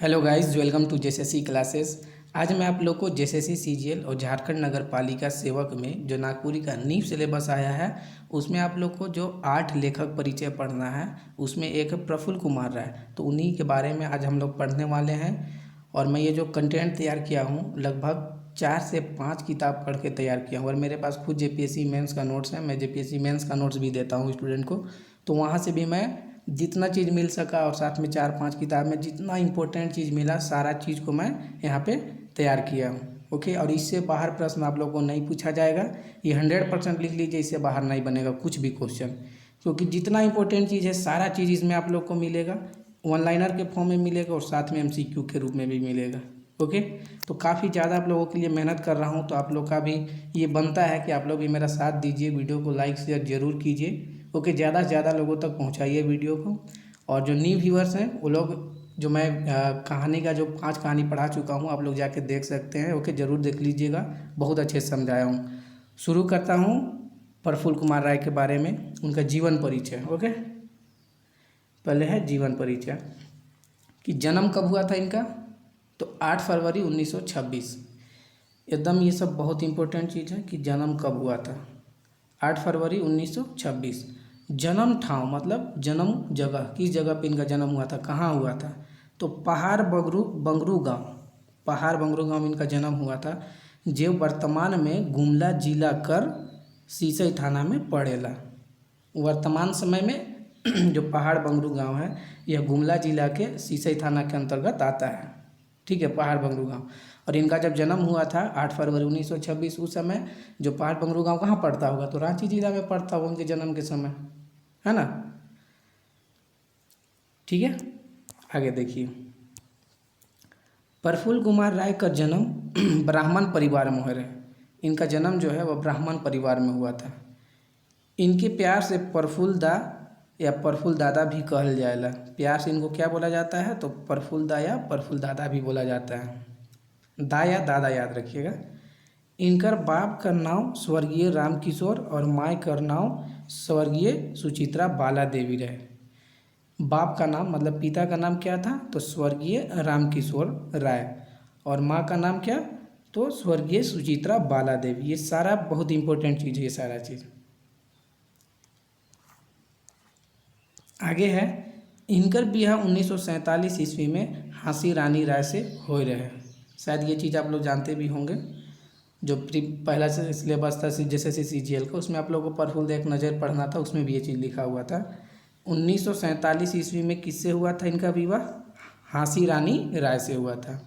Hello guys, welcome to JSSC classes. आज मैं आप लोग को जेएसएससी सीजीएल और झारखंड नगर पालिका सेवक में जो नागपुरी का न्यू सिलेबस आया है उसमें आप लोग को जो 8 लेखक परिचय पढ़ना है उसमें एक है प्रफुल्ल कुमार राय। तो उन्हीं के बारे में आज हम लोग पढ़ने वाले हैं। और मैं ये जो कंटेंट तैयार किया हूँ लगभग 4 से 5 किताब पढ़ के तैयार किया हूँ। और मेरे पास खुद जेपीएससी मेंस का नोट्स है, मैं जेपीएससी मेंस का नोट्स भी देता हूँ स्टूडेंट को। तो वहाँ से भी मैं जितना चीज़ मिल सका और साथ में 4-5 किताब में जितना इम्पोर्टेंट चीज़ मिला सारा चीज़ को मैं यहाँ पे तैयार किया हूँ। ओके, और इससे बाहर प्रश्न आप लोगों को नहीं पूछा जाएगा। ये 100% लिख लीजिए, इससे बाहर नहीं बनेगा कुछ भी क्वेश्चन, क्योंकि जितना इंपॉर्टेंट चीज़ है सारा चीज़ इसमें आप लोग को मिलेगा। वन लाइनर के फॉर्म में मिलेगा और साथ में एमसीक्यू के रूप में भी मिलेगा। ओके, तो काफ़ी ज़्यादा आप लोगों के लिए मेहनत कर रहा हूँ, तो आप लोग का भी ये बनता है कि आप लोग भी मेरा साथ दीजिए, वीडियो को लाइक शेयर ज़रूर कीजिए। ओके, ज़्यादा से ज़्यादा लोगों तक पहुँचाइए वीडियो को। और जो न्यू व्यूअर्स हैं वो लोग, जो मैं कहानी का जो 5 कहानी पढ़ा चुका हूँ आप लोग जाके देख सकते हैं। ओके, ज़रूर देख लीजिएगा, बहुत अच्छे से समझाया हूँ। शुरू करता हूँ प्रफुल्ल कुमार राय के बारे में, उनका जीवन परिचय। ओके, पहले है जीवन परिचय कि जन्म कब हुआ था इनका, तो 8 फरवरी 1926। एकदम ये सब बहुत इंपॉर्टेंट चीज़ है कि जन्म कब हुआ था। 8 फरवरी 1926। जन्म ठाव मतलब जन्म जगह, किस जगह पे इनका जन्म हुआ था, कहाँ हुआ था, तो पहाड़ बंगरू गांव, पहाड़ बंगरू गांव में इनका जन्म हुआ था, जो वर्तमान में गुमला जिला कर सिसई थाना में पड़ेला। वर्तमान समय में जो पहाड़ बंगरू गांव है यह गुमला जिला के सिसई थाना के अंतर्गत आता है। ठीक है, पहाड़ बंगरू गांव। और इनका जब जन्म हुआ था 8 फरवरी 1926, उस समय जो पहाड़ बंगरू गांव कहाँ पड़ता होगा, तो रांची जिला में पड़ता होगा उनके जन्म के समय, है ना। ठीक है, आगे देखिए। प्रफुल्ल कुमार राय का जन्म ब्राह्मण परिवार में हुआ है। इनका जन्म जो है वह ब्राह्मण परिवार में हुआ था। इनके प्यार से प्रफुल्ल दा या प्रफुल्ल दादा भी कहल जाएगा। प्यार से इनको क्या बोला जाता है, तो प्रफुल्ल दा या प्रफुल्ल दादा भी बोला जाता है। दा या दादा याद रखिएगा। इनकर बाप का नाम स्वर्गीय रामकिशोर और माँ का नाम स्वर्गीय सुचित्रा बाला देवी रहे। बाप का नाम मतलब पिता का नाम क्या था, तो स्वर्गीय रामकिशोर राय, और माँ का नाम क्या, तो स्वर्गीय सुचित्रा बाला देवी। ये सारा बहुत इंपॉर्टेंट चीज़ है, ये सारा चीज़। आगे है, इनकर बियाह 1947 ईस्वी में हाँसी रानी राय से हो रहे। शायद ये चीज़ आप लोग जानते भी होंगे। जो पहला से सिलेबस था जैसे सीजीएल का, उसमें आप लोगों को प्रफुल्ल एक नज़र पढ़ना था, उसमें भी ये चीज़ लिखा हुआ था। 1947 ईस्वी में किससे हुआ था इनका विवाह, हाँसी रानी राय से हुआ था।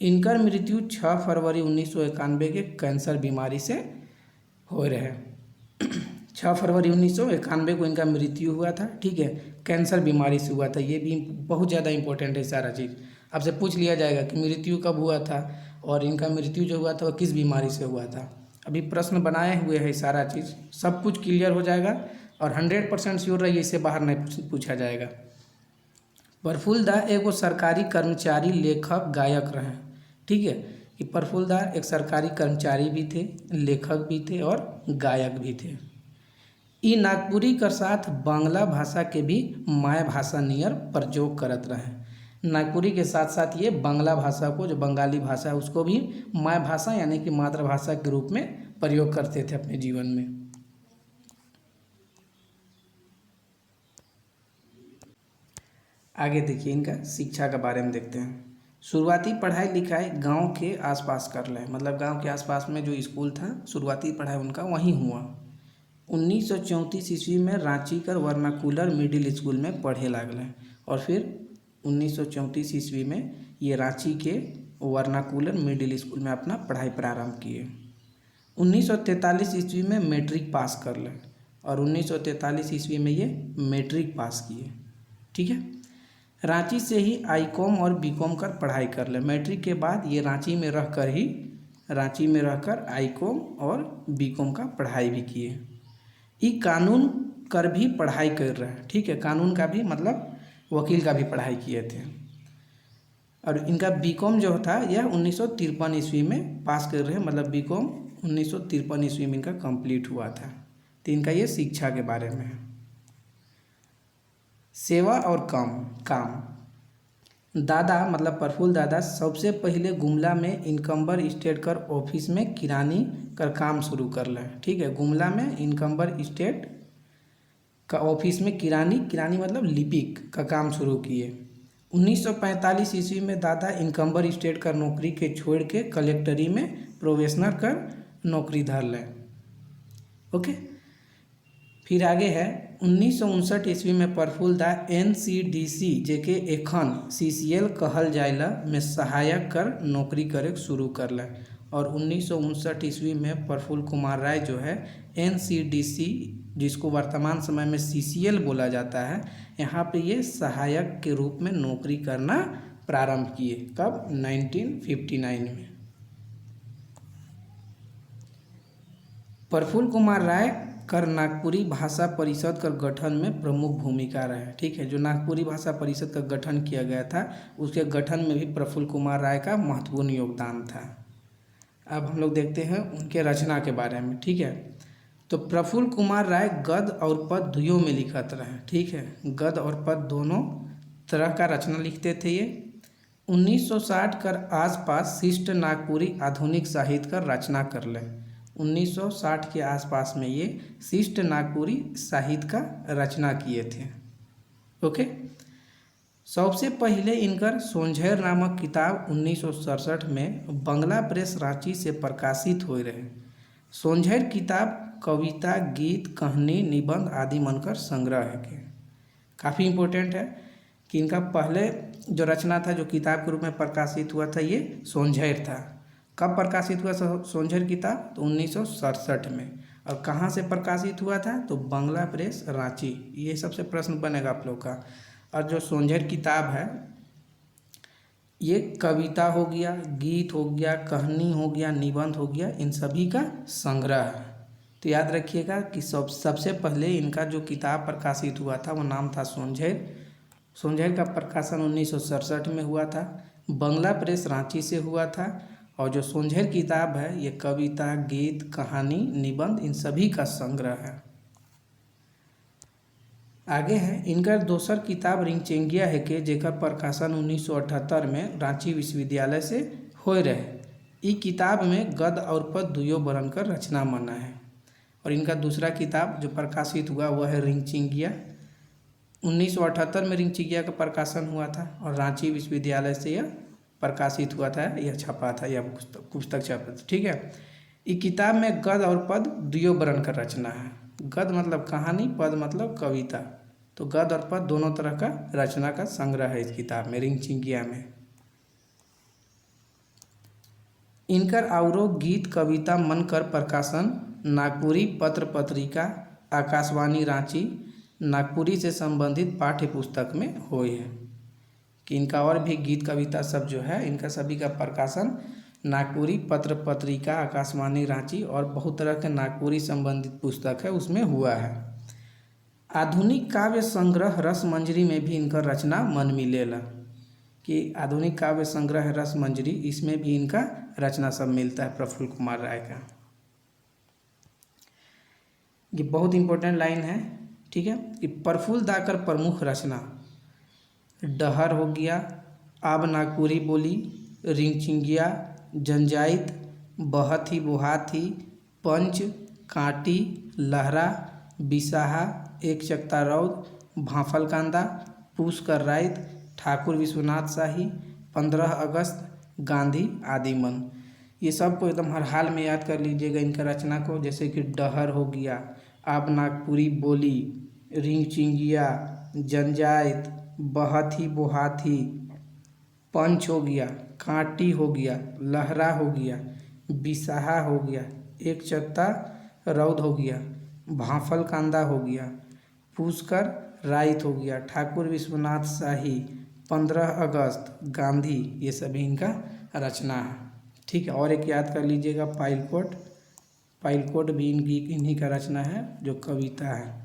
इनकर मृत्यु 6 फरवरी 1991 के कैंसर बीमारी से हो रहे। 6 फरवरी 1991 को इनका मृत्यु हुआ था। ठीक है, कैंसर बीमारी से हुआ था। ये भी बहुत ज़्यादा इंपॉर्टेंट है सारा चीज़। आपसे पूछ लिया जाएगा कि मृत्यु कब हुआ था और इनका मृत्यु जो हुआ था वह किस बीमारी से हुआ था। अभी प्रश्न बनाए हुए हैं, सारा चीज़ सब कुछ क्लियर हो जाएगा और 100% श्योर रहिए, इससे बाहर नहीं पूछा जाएगा। प्रफुल्ल दा एगो सरकारी कर्मचारी, लेखक, गायक रहे। ठीक है, कि प्रफुल्ल दा एक सरकारी कर्मचारी भी थे, लेखक भी थे और गायक भी थे। ई नागपुरी कर साथ बांग्ला भाषा के भी माय भाषा नियर प्रयोग करत रहे। नागपुरी के साथ साथ ये बांग्ला भाषा को, जो बंगाली भाषा है, उसको भी माय भाषा यानी कि मातृभाषा के रूप में प्रयोग करते थे अपने जीवन में। आगे देखिए, इनका शिक्षा के बारे में देखते हैं। शुरुआती पढ़ाई लिखाई गांव के आसपास कर लें, मतलब गांव के आसपास में जो स्कूल था शुरुआती पढ़ाई उनका वहीं हुआ। 1934 ईस्वी में रांची कर वर्नाकुलर मिडिल स्कूल में पढ़े लागले और फिर 1934 ईस्वी में ये रांची के वर्नाकुलर मिडिल स्कूल में अपना पढ़ाई प्रारंभ किए। 1943 ईस्वी में मैट्रिक पास कर लें और 1943 ईस्वी में ये मैट्रिक पास किए। ठीक है, रांची से ही आईकॉम और बीकॉम कर पढ़ाई कर ले। मैट्रिक के बाद ये रांची में रहकर आईकॉम और बीकॉम का पढ़ाई भी किए। ये कानून कर भी पढ़ाई कर रहे हैं। ठीक है, कानून का भी मतलब वकील का भी पढ़ाई किए थे। और इनका बीकॉम जो था यह 1953 ईस्वी में पास कर रहे हैं, मतलब बीकॉम 1953 ईस्वी में इनका कंप्लीट हुआ था। तो इनका ये शिक्षा के बारे में है। सेवा और काम। दादा मतलब प्रफुल्ल दादा सबसे पहले गुमला में इनकम्बर स्टेट कर ऑफिस में किरानी कर काम शुरू करल। ठीक है, गुमला में इनकम्बर स्टेट का ऑफिस में किरानी मतलब लिपिक का काम शुरू किए। 1945 ईस्वी में दादा इनकम्बर स्टेट का नौकरी के छोड़ के कलेक्टरी में प्रोबेशनर कर नौकरी धर लें। ओके, फिर आगे है 1959 ईस्वी में प्रफुल्ल दा NCDC जेके एखन CCL कहल जाइला में सहायक कर नौकरी करे शुरू करल। और 1959 ईस्वी में प्रफुल्ल कुमार राय जो है NCDC जिसको वर्तमान समय में CCL बोला जाता है, यहाँ पे ये सहायक के रूप में नौकरी करना प्रारंभ किए। कब? 1959 में। प्रफुल्ल कुमार राय कर नागपुरी भाषा परिषद का गठन में प्रमुख भूमिका रहे। ठीक है, जो नागपुरी भाषा परिषद का गठन किया गया था उसके गठन में भी प्रफुल्ल कुमार राय का महत्वपूर्ण योगदान था। अब हम लोग देखते हैं उनके रचना के बारे में। ठीक है, तो प्रफुल्ल कुमार राय गद्य और पद्य दुइयों में लिखत रहे। ठीक है, गद्य और पद्य दोनों तरह का रचना लिखते थे ये। 1960 कर आसपास शिष्ट नागपुरी आधुनिक साहित्य का रचना कर ले। 1960 के आसपास में ये शिष्ट नागपुरी साहित्य का रचना किए थे। ओके, सबसे पहले इनकर सोंझैर नामक किताब 1967 में बंगला प्रेस रांची से प्रकाशित हो रहे। सोंझैर किताब कविता, गीत, कहानी, निबंध आदि मनकर संग्रह है के काफ़ी इम्पोर्टेंट है कि इनका पहले जो रचना था जो किताब के रूप में प्रकाशित हुआ था ये सोंझैर था। कब प्रकाशित हुआ सोंझैर किताब? तो 1967 में। और कहाँ से प्रकाशित हुआ था? तो बंगला प्रेस रांची। ये सबसे प्रश्न बनेगा आप लोग का। और जो सोंझैर किताब है ये कविता हो गया, गीत हो गया, कहानी हो गया, निबंध हो गया, इन सभी का संग्रह है। तो याद रखिएगा कि सबसे पहले इनका जो किताब प्रकाशित हुआ था वो नाम था सोंझैर। सोंझैर का प्रकाशन 1967 में हुआ था, बंगला प्रेस रांची से हुआ था। और जो सोंझैर किताब है ये कविता, गीत, कहानी, निबंध इन सभी का संग्रह है। आगे है इनका दोसर किताब रिंगचेंगिया है के जेकर प्रकाशन 1978 में रांची विश्वविद्यालय से होए रहे। ई किताब में गद्य और पद्य दुइयों बरन कर रचना मना है। और इनका दूसरा किताब जो प्रकाशित हुआ वह है रिंगचिंगिया। 1978 में रिंगचिंगिया का प्रकाशन हुआ था और रांची विश्वविद्यालय से यह प्रकाशित हुआ था, यह छपा था, यह पुस्तक छपा था। ठीक है, इस किताब में गद्य और पद्य दुइयों बरन कर रचना है। गद्य मतलब कहानी, पद्य मतलब कविता। तो गद्य और पद्य दोनों तरह का रचना का संग्रह है इस किताब में, रिंगचिंगिया में। इनकर औरो गीत, कविता मन कर प्रकाशन नागपुरी पत्र पत्रिका, आकाशवाणी रांची, नागपुरी से संबंधित पाठ्य पुस्तक में हुए हैं। कि इनका और भी गीत, कविता सब जो है इनका सभी का प्रकाशन नागपुरी पत्र पत्रिका, आकाशवाणी रांची और बहुत तरह के नागपुरी संबंधित पुस्तक है उसमें हुआ है। आधुनिक काव्य संग्रह रसमंजरी में भी इनका रचना मन मिलेला। कि आधुनिक काव्य संग्रह रसमंजरी, इसमें भी इनका रचना सब मिलता है प्रफुल्ल कुमार राय का। ये बहुत इंपॉर्टेंट लाइन है। ठीक है, कि प्रफुल्ल दा कर प्रमुख रचना डहर हो गया, आब नागपुरी बोली, रिंगचिंगिया, जंजाइत, बहत ही बुहात ही, पंच, कांटी, लहरा, बिसाहा, एक चकता रौद, भाफल कांदा, पूस कर राइत, ठाकुर विश्वनाथ शाही, 15 अगस्त, गांधी आदि मन। ये सबको एकदम हर हाल में याद कर लीजिएगा इनका रचना को। जैसे कि डहर हो गया, आप नागपुरी बोली, रिंगचिंगिया, जंजाइत, बहत ही बुहाती, पंच हो गया, कांटी हो गया, लहरा हो गया, बिसाहा हो गया, एक चत्ता रौद हो गया, भाफल कांदा हो गया, पूसकर राइत हो गया, ठाकुर विश्वनाथ शाही, 15 अगस्त, गांधी, ये सभी इनका रचना है। ठीक है, और एक याद कर लीजिएगा पाइलकोट। पाइलकोट भी इन्हीं का रचना है जो कविता है।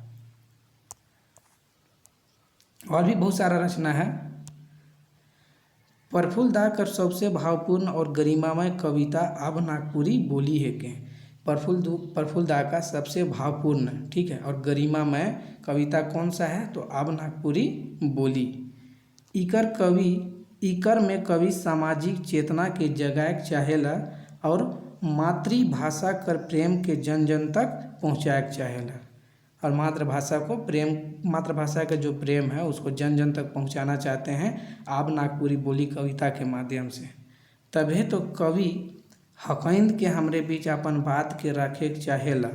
और भी बहुत सारा रचना है। प्रफुल्ल दा कर सबसे भावपूर्ण और गरिमामय कविता अब नागपुरी बोली है के। प्रफुल्ल दा का सबसे भावपूर्ण, ठीक है, और गरिमामय कविता कौन सा है? तो अब नागपुरी बोली। इकर कवि इकर में कवि सामाजिक चेतना के जगाए चाहेला और मातृभाषा कर प्रेम के जन जन तक पहुँचाए चाहेला। और मातृभाषा को प्रेम, मातृभाषा का जो प्रेम है उसको जन जन तक पहुंचाना चाहते हैं आप नागपुरी बोली कविता के माध्यम से। तभी तो कवि हकैंद के हमरे बीच अपन बात के रखे चाहेला।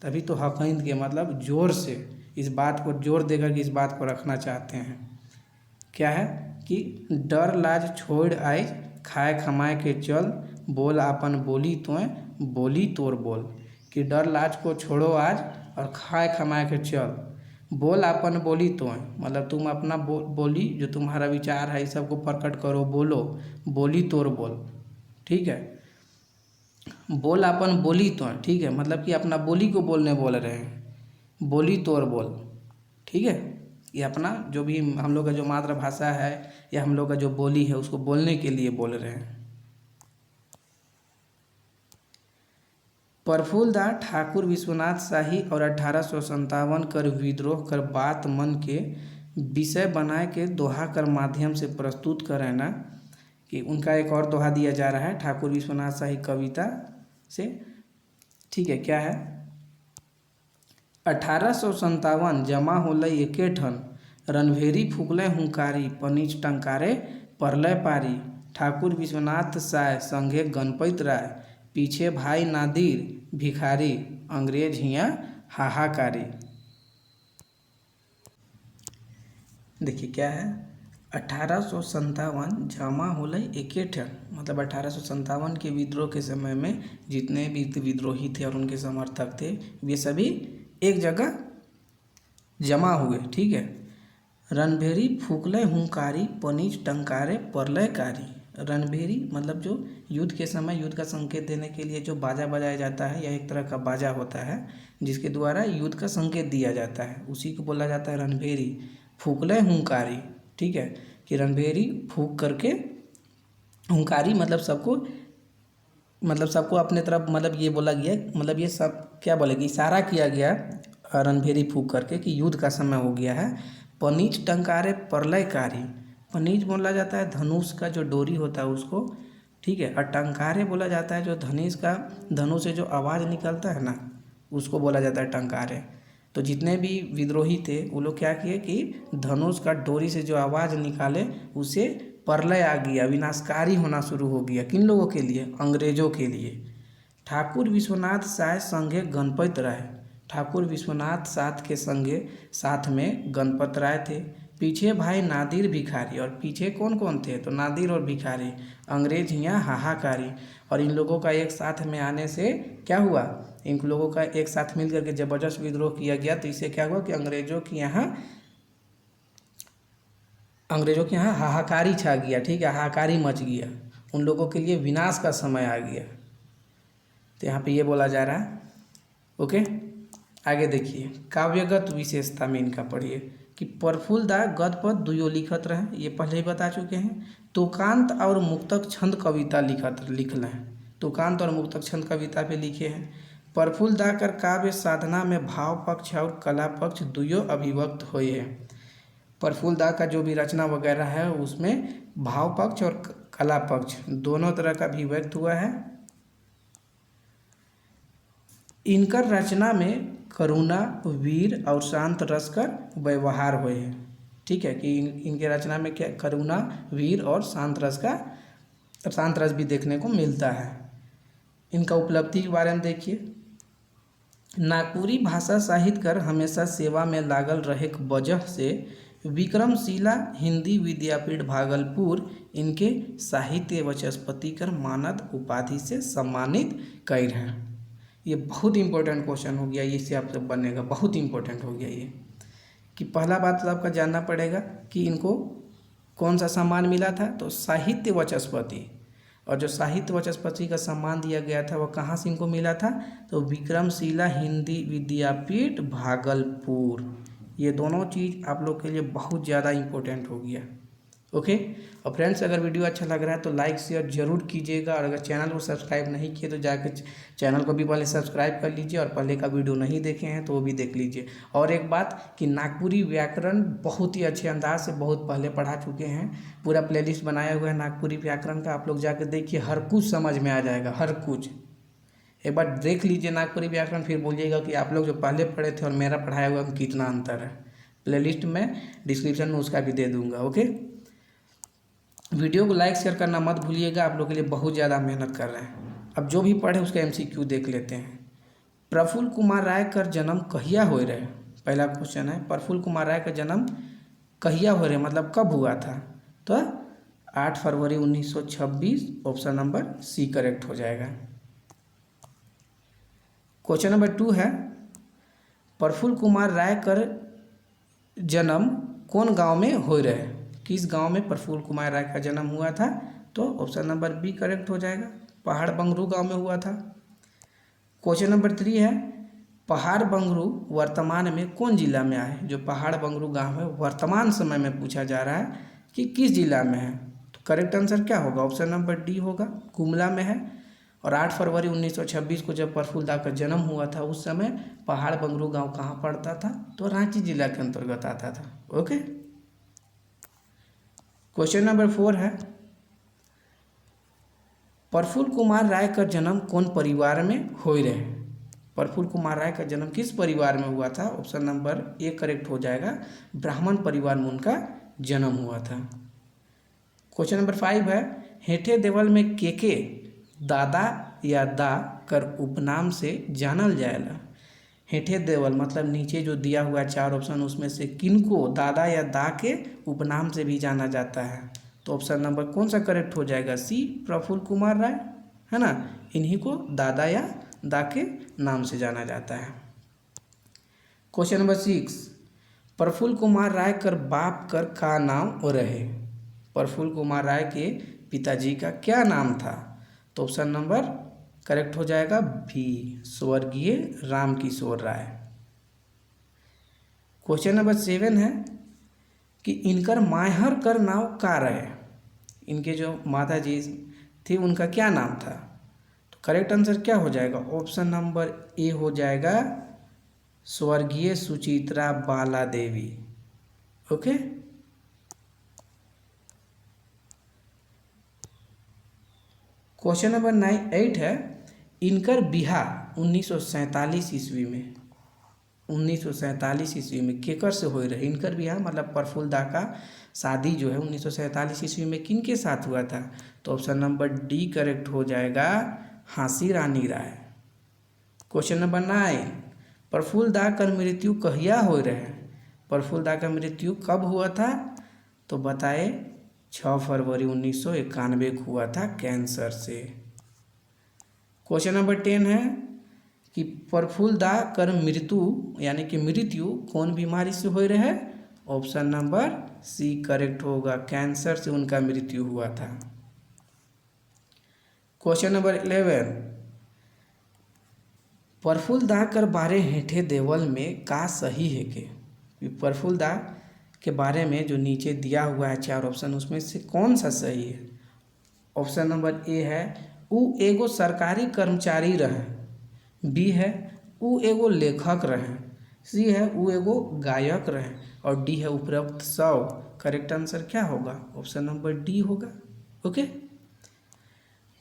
तभी तो हकैंद के मतलब जोर से इस बात को जोर देकर कि इस बात को रखना चाहते हैं। क्या है कि डर लाज छोड़ आए खाए खमाए के चल बोल अपन बोली तोय बोली तोर बोल। कि डर लाज को छोड़ो आज और खाए खमाए के चल बोल अपन बोली तो मतलब तुम अपना बोली जो तुम्हारा विचार है इस सबको प्रकट करो, बोलो बोली तोर बोल। ठीक है, बोल अपन बोली तो ठीक है, मतलब कि अपना बोली को बोलने बोल रहे हैं, बोली तोर बोल। ठीक है, ये अपना जो भी हम लोग का जो मातृभाषा है या हम लोग का जो बोली है उसको बोलने के लिए बोल रहे हैं। प्रफुल्लदा ठाकुर विश्वनाथ शाही और 1857 कर विद्रोह कर बात मन के विषय बनाए के दोहा कर माध्यम से प्रस्तुत करें ना। कि उनका एक और दोहा दिया जा रहा है ठाकुर विश्वनाथ शाही कविता से। ठीक है, क्या है 1857 जमा होल एके ठन रणभेरी फूकले हुंकारी पनीच टंकारे परलय पारी। ठाकुर विश्वनाथ साय संगे गणपति राय पीछे भाई नादिर भिखारी अंग्रेज हियाँ हाहाकारी। देखिए क्या है 1857 जमा होल एके ठन मतलब 1857 के विद्रोह के समय में जितने भी विद्रोही थे और उनके समर्थक थे वे सभी एक जगह जमा हुए। ठीक है, रणभेरी फूकले हुंकारी पनीच टंकारे परलयकारी। रणभेरी मतलब जो युद्ध के समय युद्ध का संकेत देने के लिए जो बाजा बजाया जाता है, यह एक तरह का बाजा होता है जिसके द्वारा युद्ध का संकेत दिया जाता है, उसी को बोला जाता है रणभेरी। फूकले हुंकारी, ठीक है, कि रणभेरी फूक करके हुंकारी मतलब सबको अपने तरफ मतलब ये बोला गया, मतलब ये सब क्या बोलेगी इशारा किया गया रणभेरी फूक करके कि युद्ध का समय हो गया है। पनीच टंकारे परलयकारी, पनीच बोला जाता है धनुष का जो डोरी होता है उसको। ठीक है, और टंकारे बोला जाता है जो धनुष से जो आवाज़ निकलता है ना उसको बोला जाता है टंकारे। तो जितने भी विद्रोही थे वो लोग क्या किए कि धनुष का डोरी से जो आवाज़ निकाले उसे प्रलय आ गया, विनाशकारी होना शुरू हो गया। किन लोगों के लिए? अंग्रेजों के लिए। ठाकुर विश्वनाथ साय संगे गणपति राय, ठाकुर विश्वनाथ साथ में गणपत राय थे। पीछे भाई नादिर भिखारी, और पीछे कौन कौन थे? तो नादिर और भिखारी। अंग्रेज यहाँ हाहाकारी। और इन लोगों का एक साथ में आने से क्या हुआ? इन लोगों का एक साथ मिल करके जबरदस्त विद्रोह किया गया, तो इससे क्या हुआ कि अंग्रेजों के यहाँ हाहाकारी छा गया। ठीक है, हाहाकारी मच गया, उन लोगों के लिए विनाश का समय आ गया। तो यहाँ पे ये बोला जा रहा है। ओके, आगे देखिए काव्यगत विशेषता में इनका पढ़िए कि प्रफुल्लदा गद्य पद दुयो लिखत रहे, ये पहले ही बता चुके हैं। तुकांत और मुक्तक छंद कविता लिखल हैं, तुकांत और मुक्तक छंद कविता पे लिखे हैं। प्रफुल्लदा कर काव्य साधना में भाव पक्ष और कला पक्ष दुयो अभिव्यक्त हुए हैं। प्रफुल्लदा का जो भी रचना वगैरह है उसमें भाव पक्ष और कला पक्ष दोनों तरह का अभिव्यक्त हुआ है। इनकर रचना में करुणा, वीर और शांत रस का व्यवहार हुए हैं। ठीक है, कि इनके रचना में क्या करुणा, वीर और शांत रस भी देखने को मिलता है। इनका उपलब्धि के बारे में देखिए, नागपुरी भाषा साहित्य कर हमेशा सेवा में लागल रहे के वजह से विक्रमशिला हिंदी विद्यापीठ भागलपुर इनके साहित्य वाचस्पति कर मानद उपाधि से सम्मानित कर हैं। ये बहुत इंपॉर्टेंट क्वेश्चन हो गया, ये इससे आप सब बनेगा, बहुत इंपॉर्टेंट हो गया ये। कि पहला बात तो आपका जानना पड़ेगा कि इनको कौन सा सम्मान मिला था, तो साहित्य वाचस्पति। और जो साहित्य वाचस्पति का सम्मान दिया गया था वो कहाँ से इनको मिला था? तो विक्रमशिला हिंदी विद्यापीठ भागलपुर। ये दोनों चीज़ आप लोग के लिए बहुत ज़्यादा इम्पोर्टेंट हो गया। ओके। और फ्रेंड्स, अगर वीडियो अच्छा लग रहा है तो लाइक शेयर जरूर कीजिएगा, और अगर चैनल को सब्सक्राइब नहीं किए तो जाकर चैनल को भी पहले सब्सक्राइब कर लीजिए, और पहले का वीडियो नहीं देखे हैं तो वो भी देख लीजिए। और एक बात कि नागपुरी व्याकरण बहुत ही अच्छे अंदाज से बहुत पहले पढ़ा चुके हैं, पूरा प्लेलिस्ट बनाया हुआ है नागपुरी व्याकरण का, आप लोग जाकर देखिए, हर कुछ समझ में आ जाएगा, हर कुछ। एक बार देख लीजिए नागपुरी व्याकरण, फिर बोलिएगा कि आप लोग जो पहले पढ़े थे और मेरा पढ़ाया हुआ में कितना अंतर है। प्लेलिस्ट में डिस्क्रिप्शन में उसका भी दे दूंगा। ओके, वीडियो को लाइक शेयर करना मत भूलिएगा, आप लोग के लिए बहुत ज़्यादा मेहनत कर रहे हैं। अब जो भी पढ़े उसका MCQ देख लेते हैं। प्रफुल्ल कुमार राय का जन्म कहिया हो रहे? पहला क्वेश्चन है, प्रफुल्ल कुमार राय का जन्म कहिया हो रहे, मतलब कब हुआ था? तो 8 फरवरी 1926, ऑप्शन नंबर सी करेक्ट हो जाएगा। क्वेश्चन नंबर 2 है, प्रफुल्ल कुमार राय का जन्म कौन गांव में हो रहे? किस गांव में प्रफुल्ल कुमार राय का जन्म हुआ था? तो ऑप्शन नंबर बी करेक्ट हो जाएगा, पहाड़ बंगरू गांव में हुआ था। क्वेश्चन नंबर 3 है, पहाड़ बंगरू वर्तमान में कौन जिला में आए? जो पहाड़ बंगरू गांव है वर्तमान समय में पूछा जा रहा है कि किस जिला में है, तो करेक्ट आंसर क्या होगा? ऑप्शन नंबर डी होगा, गुमला में है। और 8 फरवरी 1926 को जब प्रफुल्ल दा का जन्म हुआ था उस समय पहाड़ बंगरू गांव कहाँ पड़ता था? तो रांची जिला के अंतर्गत आता था। ओके। क्वेश्चन नंबर 4 है, प्रफुल्ल कुमार राय का जन्म कौन परिवार में हो रहे? प्रफुल्ल कुमार राय का जन्म किस परिवार में हुआ था? ऑप्शन नंबर ए करेक्ट हो जाएगा, ब्राह्मण परिवार में उनका जन्म हुआ था। क्वेश्चन नंबर 5 है, हेठे देवल में के दादा या दा कर उपनाम से जानल जाएला? हेठे देवल मतलब नीचे जो दिया हुआ 4 ऑप्शन, उसमें से किनको दादा या दा के उपनाम से भी जाना जाता है? तो ऑप्शन नंबर कौन सा करेक्ट हो जाएगा? सी, प्रफुल्ल कुमार राय, है ना, इन्हीं को दादा या दा के नाम से जाना जाता है। क्वेश्चन नंबर 6, प्रफुल्ल कुमार राय कर बाप कर का नाम रहे? प्रफुल्ल कुमार राय के पिताजी का क्या नाम था? तो ऑप्शन नंबर करेक्ट हो जाएगा बी, स्वर्गीय राम किशोर राय। क्वेश्चन नंबर 7 है कि इनकर मायहर कर नाव का रहे? इनके जो माता जी थी उनका क्या नाम था? तो करेक्ट आंसर क्या हो जाएगा? ऑप्शन नंबर ए हो जाएगा, स्वर्गीय सुचित्रा बाला देवी। ओके। क्वेश्चन नंबर 8 है, इनकर बिहार 1947 ईस्वी में 1947 ईस्वी में केकर से हो रहे? इनकर बिहार मतलब प्रफुल्ल दा का शादी जो है 1947 ईस्वी में किन के साथ हुआ था? तो ऑप्शन नंबर डी करेक्ट हो जाएगा, झांसी रानी राय। क्वेश्चन नंबर 9, प्रफुल्ल दा का मृत्यु कहिया हो रहे? प्रफुल्ल दा का मृत्यु कब हुआ था? तो बताए 6 फरवरी 1991 को हुआ था, कैंसर से। क्वेश्चन नंबर 10 है कि प्रफुल्ल दा कर मृत्यु यानी कि मृत्यु कौन बीमारी से हो रहे? ऑप्शन नंबर सी करेक्ट होगा, कैंसर से उनका मृत्यु हुआ था। क्वेश्चन नंबर 11, प्रफुल्ल दा कर बारे हेठे देवल में का सही है के? प्रफुल्ल दा के बारे में जो नीचे दिया हुआ है 4 ऑप्शन, उसमें से कौन सा सही है? ऑप्शन नंबर ए है, उ एगो सरकारी कर्मचारी रहे, बी है उ एगो लेखक रहे, सी है उ एगो गायक रहे, और डी है उपरोक्त सब। करेक्ट आंसर क्या होगा? ऑप्शन नंबर डी होगा। ओके।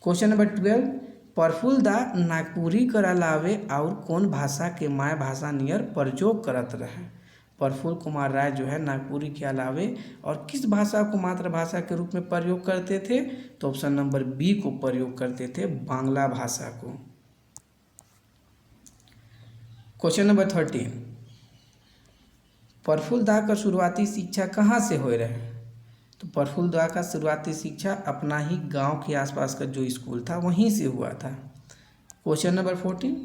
क्वेश्चन नंबर 12, प्रफुल्ल दा नागपुरी कर अलावे और कौन भाषा के माय भाषा नियर प्रयोग करत रहे? प्रफुल्ल कुमार राय जो है नागपुरी के अलावे और किस भाषा को मातृभाषा के रूप में प्रयोग करते थे? तो ऑप्शन नंबर बी को प्रयोग करते थे, बांग्ला भाषा को। क्वेश्चन नंबर 13, प्रफुल्ल दा का शुरुआती शिक्षा कहाँ से हो रहे? तो प्रफुल्ल दा का शुरुआती शिक्षा अपना ही गांव के आसपास का जो स्कूल था वहीं से हुआ था। क्वेश्चन नंबर 14,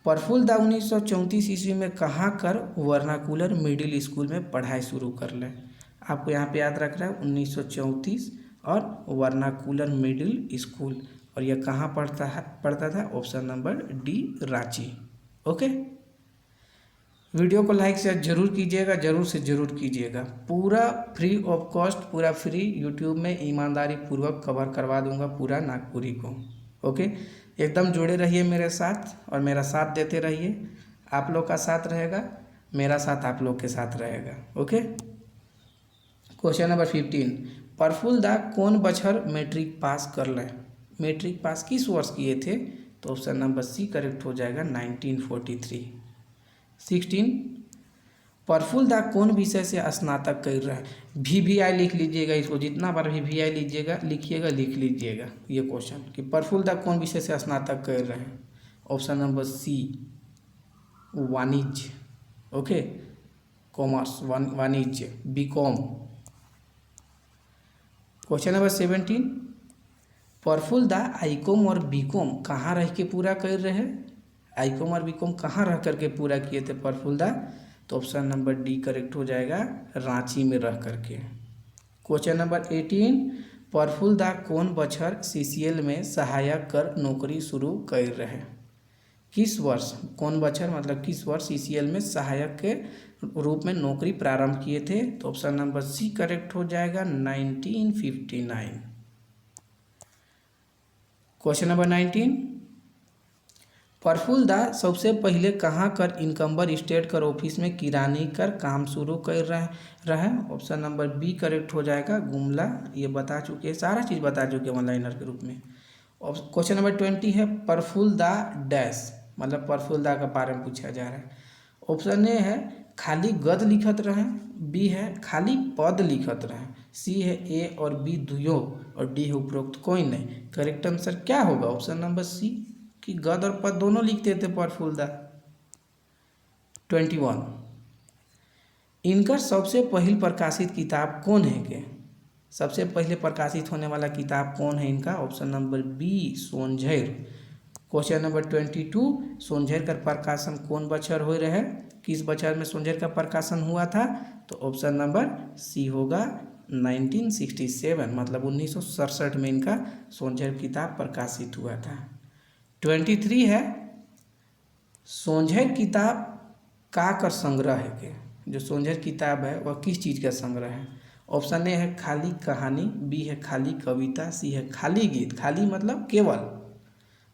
प्रफुल्ल दा 1934 ईस्वी में कहाँ कर वर्नाकुलर मिडिल स्कूल में पढ़ाई शुरू कर लें? आपको यहाँ पे याद रख रहा है 1934 और वर्नाकुलर मिडिल स्कूल, और यह कहाँ पढ़ता था? Option number D, Ranchi. Okay. Video को लाइक शेयर जरूर कीजिएगा, ज़रूर से ज़रूर कीजिएगा। पूरा फ्री ऑफ कॉस्ट, पूरा फ्री यूट्यूब में ईमानदारी पूर्वक कवर करवा दूंगा पूरा नागपुरी को। ओके, एकदम जुड़े रहिए मेरे साथ और मेरा साथ देते रहिए। आप लोग का साथ रहेगा, मेरा साथ आप लोग के साथ रहेगा। ओके, क्वेश्चन नंबर 15, प्रफुल्ल दा कौन बछर मैट्रिक पास कर लें? मैट्रिक पास किस वर्ष किए थे? तो ऑप्शन नंबर सी करेक्ट हो जाएगा 1943। 16, प्रफुल्ल दा कौन विषय से स्नातक कर रहा है? VVI लिख लीजिएगा, इसको जितना बार VVI लीजिएगा लिखिएगा लिख लीजिएगा ये क्वेश्चन कि प्रफुल्ल दा कौन विषय से स्नातक कर रहे हैं। ऑप्शन नंबर सी वाणिज्य। ओके, कॉमर्स, वाणिज्य, BCom। क्वेश्चन नंबर 17, प्रफुल्ल दा ICOM और BCom कहाँ रह के पूरा कर रहे हैं? ICOM और BCom कहाँ रह करके पूरा किए थे प्रफुल्ल दा? तो ऑप्शन नंबर डी करेक्ट हो जाएगा, रांची में रह करके। क्वेश्चन नंबर 18, प्रफुल्ल दा कौन बछर CCL में सहायक कर नौकरी शुरू कर रहे? किस वर्ष, कौन बछर मतलब किस वर्ष CCL में सहायक के रूप में नौकरी प्रारंभ किए थे? तो ऑप्शन नंबर सी करेक्ट हो जाएगा 1959। क्वेश्चन नंबर 19, प्रफुल्ल दा सबसे पहले कहाँ कर इनकम्बर स्टेट कर ऑफिस में किरानी कर काम शुरू कर रहे? ऑप्शन नंबर बी करेक्ट हो जाएगा, गुमला। ये बता चुके, सारा चीज़ बता चुके वन लाइनर के रूप में। क्वेश्चन नंबर 20 है, प्रफुल्ल दा डैश, मतलब प्रफुल्ल दा के बारे में पूछा जा रहा है। ऑप्शन ए है खाली गद लिखत रहे, बी है खाली पद लिखत रहे, सी है ए और बी दुयो और डी है उपरोक्त कोई नहीं। करेक्ट आंसर क्या होगा? ऑप्शन नंबर सी कि गद और पद दोनों लिखते थे प्रफुल्ल दा। 21, इनका सबसे पहले प्रकाशित किताब कौन है के? सबसे पहले प्रकाशित होने वाला किताब कौन है इनका? Option number B Sonjhar. Question number 22, Sonjhar का प्रकाशन कौन बछर हो रहे? किस बछर में सोनझर का प्रकाशन हुआ था? तो ऑप्शन नंबर सी होगा 1967, मतलब 1967 में इनका सोनझर किताब प्रकाशित हुआ था। 23 है, सोनझर किताब का कर संग्रह है के? जो सोनझर किताब है वह किस चीज़ का संग्रह है? ऑप्शन ए है खाली कहानी, बी है खाली कविता, सी है खाली गीत, खाली मतलब केवल।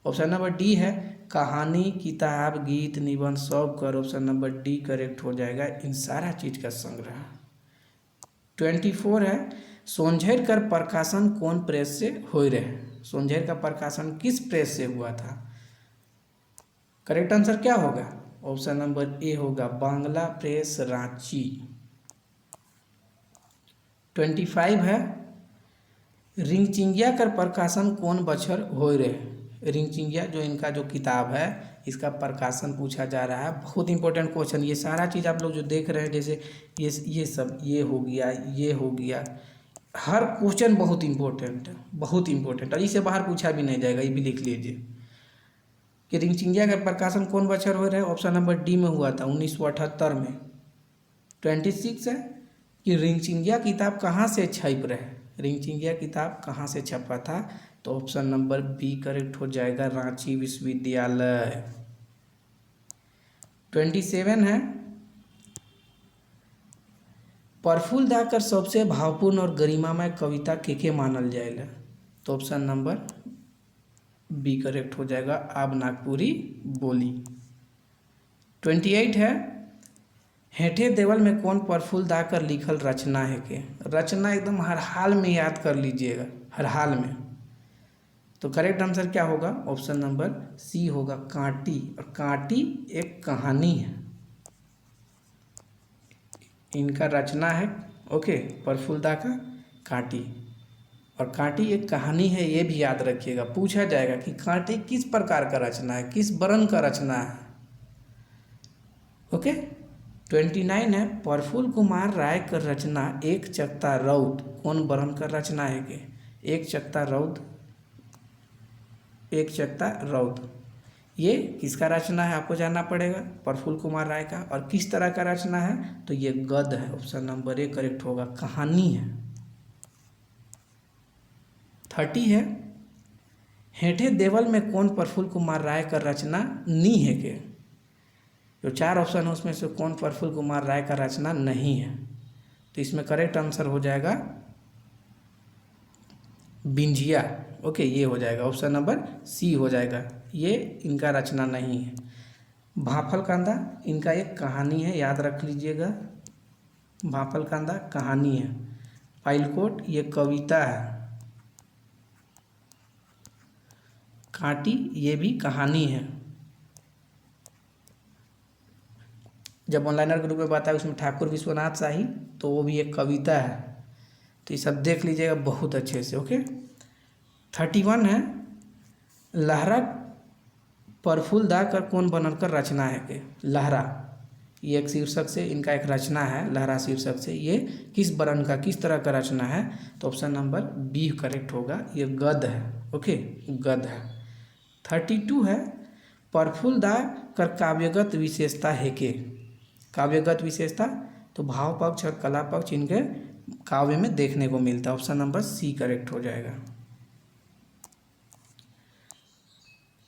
ऑप्शन नंबर डी है कहानी, किताब, गीत, निबंध सब कर। ऑप्शन नंबर डी करेक्ट हो जाएगा, इन सारा चीज़ का संग्रह। 24 है, सोनझर कर प्रकाशन कौन प्रेस से हो रहे? सोनझर का प्रकाशन किस प्रेस से हुआ था? करेक्ट आंसर क्या होगा? ऑप्शन नंबर ए होगा, बांग्ला प्रेस, रांची। 25 है, रिंगचिंगिया कर प्रकाशन कौन बछर हो रहे? रिंगचिंगिया जो इनका जो किताब है इसका प्रकाशन पूछा जा रहा है। बहुत इंपॉर्टेंट क्वेश्चन, ये सारा चीज़ आप लोग जो देख रहे हैं, जैसे ये सब ये हो गया, ये हो गया, हर क्वेश्चन बहुत इंपॉर्टेंट है, बहुत इंपॉर्टेंट, और इससे बाहर पूछा भी नहीं जाएगा, ये भी लिख लीजिए कि रिंगचिंगिया का प्रकाशन कौन बछर हो रहा है? ऑप्शन नंबर डी में हुआ था 1978 में। 26 है कि रिंगचिंगिया किताब कहाँ से छप रहे? रिंगचिंगिया किताब कहाँ से छपा था? तो ऑप्शन नंबर बी करेक्ट हो जाएगा, रांची विश्वविद्यालय। 27 है, प्रफुल्ल दा कर सबसे भावपूर्ण और गरिमामय कविता के मानल जाएगा? तो ऑप्शन नंबर बी करेक्ट हो जाएगा, अब नागपुरी बोली। 28 है, हेठे देवल में कौन प्रफुल्ल दा कर लिखल रचना है के? रचना एकदम हर हाल में याद कर लीजिएगा, हर हाल में। तो करेक्ट आंसर क्या होगा? ऑप्शन नंबर सी होगा, कांटी। और कांटी एक कहानी है, इनका रचना है। ओके, प्रफुल्ल दा का कांटी, और कांटी एक कहानी है, ये भी याद रखिएगा। पूछा जाएगा कि कांटी किस प्रकार का रचना है, किस वर्ण का रचना है। ओके, 29 है, प्रफुल्ल कुमार राय का रचना एक चकता रौद कौन वर्ण का रचना है के? एक चकता रौद, एक चकता रौद ये किसका रचना है आपको जानना पड़ेगा, प्रफुल्ल कुमार राय का। और किस तरह का रचना है? तो ये गद्य है, ऑप्शन नंबर ए करेक्ट होगा, कहानी है। 30 है, हेठे देवल में कौन प्रफुल्ल कुमार राय का रचना नी है के? जो 4 ऑप्शन है उसमें से कौन प्रफुल्ल कुमार राय का रचना नहीं है? तो इसमें करेक्ट आंसर हो जाएगा बिंझिया। ओके, ये हो जाएगा ऑप्शन नंबर सी हो जाएगा, ये इनका रचना नहीं है। भाफल कांदा इनका एक कहानी है, याद रख लीजिएगा, भाफल कांदा कहानी है। फाइलकोट ये कविता है। कांटी ये भी कहानी है। जब ऑनलाइनर के रूप में बताया उसमें ठाकुर विश्वनाथ शाही, तो वो भी एक कविता है। तो ये सब देख लीजिएगा बहुत अच्छे से। ओके, 31 है, लहरा प्रफुल्ल दा का कौन बनकर रचना है के? लहरा ये एक शीर्षक से इनका एक रचना है, लहरा शीर्षक से। ये किस वर्ण का, किस तरह का रचना है? तो ऑप्शन नंबर बी करेक्ट होगा, ये गद्य है। ओके, गद्य है। 32 है, प्रफुल्ल दा कर काव्यगत विशेषता है के? काव्यगत विशेषता तो भाव पक्ष और कला पक्ष इनके काव्य में देखने को मिलता है। ऑप्शन नंबर सी करेक्ट हो जाएगा।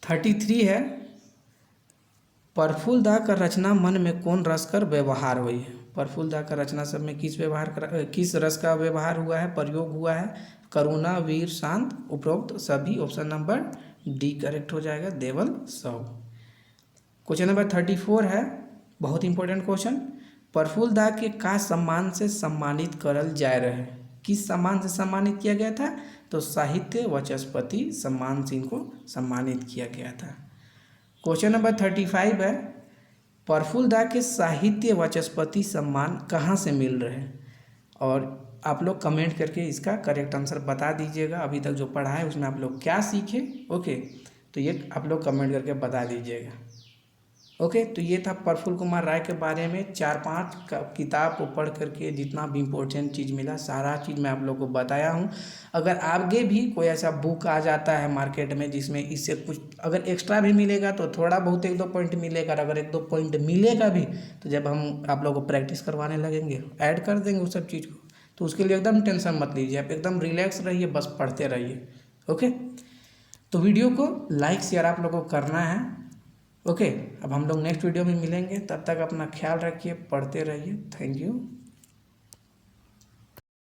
33 है, प्रफुल्ल दा का रचना मन में कौन रस कर व्यवहार हुई है? प्रफुल्ल दा का रचना सब में किस रस का व्यवहार हुआ है, प्रयोग हुआ है? करुणा, वीर, शांत, उपरोक्त सभी। ऑप्शन नंबर डी करेक्ट हो जाएगा, देवल सौ। क्वेश्चन नंबर 34 है, बहुत इंपॉर्टेंट क्वेश्चन। प्रफुल्ल दा के का सम्मान से सम्मानित करल जाए रहे? किस सम्मान से सम्मानित किया गया था? तो साहित्य वाचस्पति सम्मान से इनको सम्मानित किया गया था। क्वेश्चन नंबर 35 है, प्रफुल्ल दा के साहित्य वाचस्पति सम्मान कहाँ से मिल रहे हैं? और आप लोग कमेंट करके इसका करेक्ट आंसर बता दीजिएगा। अभी तक जो पढ़ा है उसमें आप लोग क्या सीखे? ओके, तो ये आप लोग कमेंट करके बता दीजिएगा। ओके, तो ये था प्रफुल्ल कुमार राय के बारे में। 4-5 किताब को पढ़ करके जितना भी इम्पोर्टेंट चीज़ मिला सारा चीज़ मैं आप लोग को बताया हूँ। अगर आगे भी कोई ऐसा बुक आ जाता है मार्केट में जिसमें इससे कुछ अगर एक्स्ट्रा भी मिलेगा तो थोड़ा बहुत 1-2 पॉइंट मिलेगा। अगर 1-2 पॉइंट मिलेगा भी तो जब हम आप लोग को प्रैक्टिस करवाने लगेंगे ऐड कर देंगे उस सब चीज़ को। तो उसके लिए एकदम टेंशन मत लीजिए, आप एकदम रिलैक्स रहिए, बस पढ़ते रहिए। ओके, तो वीडियो को लाइक शेयर आप लोगों को करना है। ओके, अब हम लोग नेक्स्ट वीडियो में मिलेंगे, तब तक अपना ख्याल रखिए, पढ़ते रहिए। Thank you.